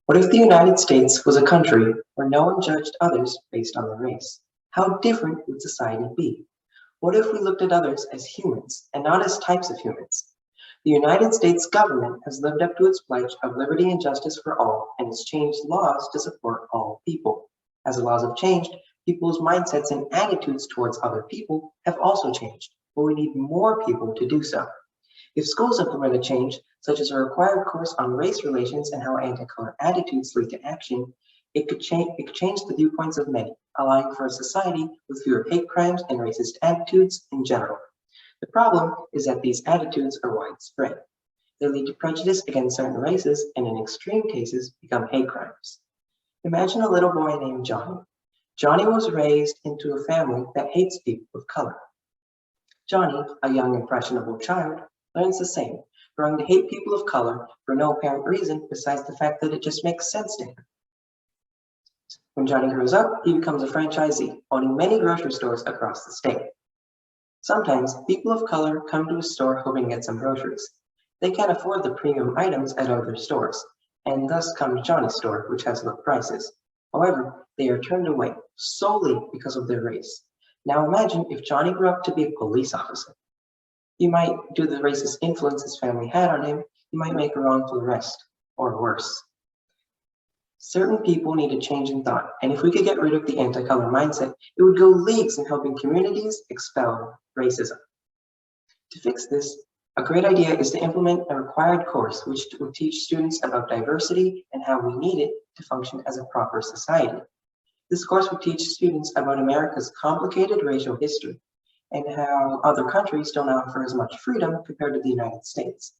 What if the United States was a country where no one judged others based on their race? How different would society be? What if we looked at others as humans and not as types of humans? The United States government has lived up to its pledge of liberty and justice for all and has changed laws to support all people. As the laws have changed, people's mindsets and attitudes towards other people have also changed, but we need more people to do so. If schools implement a change, such as a required course on race relations and how anti-color attitudes lead to action, it could change the viewpoints of many, allowing for a society with fewer hate crimes and racist attitudes in general. The problem is that these attitudes are widespread. They lead to prejudice against certain races and in extreme cases become hate crimes. Imagine a little boy named Johnny. Johnny was raised into a family that hates people of color. Johnny, a young impressionable child, learns the same, growing to hate people of color for no apparent reason besides the fact that it just makes sense to him. When Johnny grows up, he becomes a franchisee, owning many grocery stores across the state. Sometimes, people of color come to a store hoping to get some groceries. They can't afford the premium items at other stores, and thus come to Johnny's store, which has low prices. However, they are turned away solely because of their race. Now imagine if Johnny grew up to be a police officer. He might, due to the racist influence his family had on him, he might make a wrongful arrest, or worse. Certain people need a change in thought, and if we could get rid of the anti-color mindset, it would go leagues in helping communities expel racism. To fix this, a great idea is to implement a required course which would teach students about diversity and how we need it to function as a proper society. This course would teach students about America's complicated racial history, and how other countries don't offer as much freedom compared to the United States.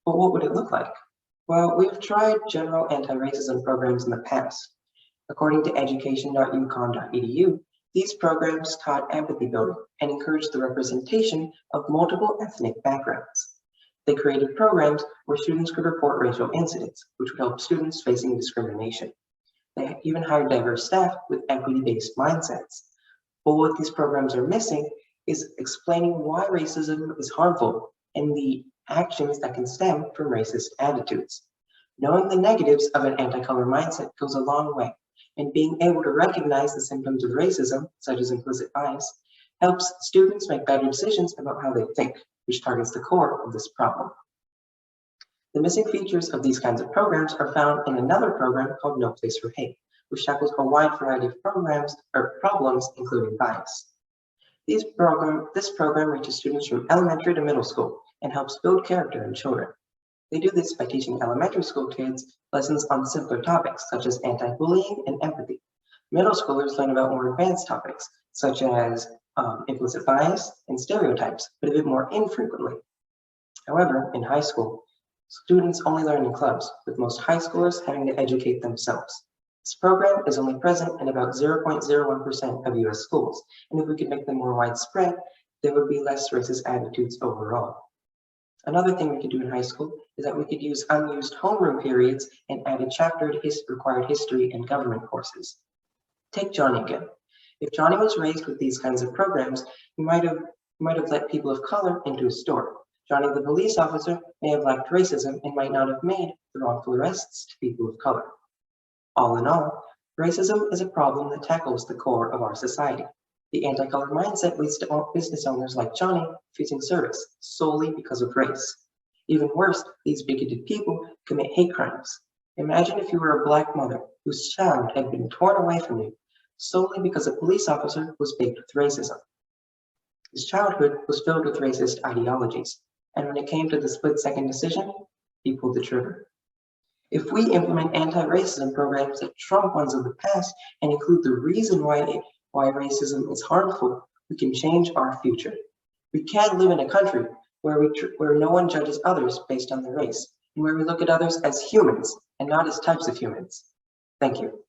But what would it look like? Well, we've tried general anti-racism programs in the past. According to education.uconn.edu, these programs taught empathy building and encouraged the representation of multiple ethnic backgrounds. They created programs where students could report racial incidents, which would help students facing discrimination. They even hired diverse staff with equity-based mindsets. But what these programs are missing is explaining why racism is harmful and the actions that can stem from racist attitudes. Knowing the negatives of an anti-color mindset goes a long way, and being able to recognize the symptoms of racism, such as implicit bias, helps students make better decisions about how they think, which targets the core of this problem. The missing features of these kinds of programs are found in another program called No Place for Hate, which tackles a wide variety of problems, including bias. This program reaches students from elementary to middle school and helps build character in children. They do this by teaching elementary school kids lessons on simpler topics such as anti-bullying and empathy. Middle schoolers learn about more advanced topics such as implicit bias and stereotypes, but a bit more infrequently. However, in high school, students only learn in clubs, with most high schoolers having to educate themselves. This program is only present in about 0.01% of US schools, and if we could make them more widespread, there would be less racist attitudes overall. Another thing we could do in high school is that we could use unused homeroom periods and add a chapter to required history and government courses. Take Johnny again. If Johnny was raised with these kinds of programs, he might have let people of color into his store. Johnny the police officer may have lacked racism and might not have made the wrongful arrests to people of color. All in all, racism is a problem that tackles the core of our society. The anti-color mindset leads to business owners like Johnny refusing service solely because of race. Even worse, these bigoted people commit hate crimes. Imagine if you were a Black mother whose child had been torn away from you solely because a police officer was baked with racism. His childhood was filled with racist ideologies, and when it came to the split-second decision, he pulled the trigger. If we implement anti-racism programs that trump ones of the past and include the reason why racism is harmful, we can change our future. We can't live in a country where no one judges others based on their race, and where we look at others as humans and not as types of humans. Thank you.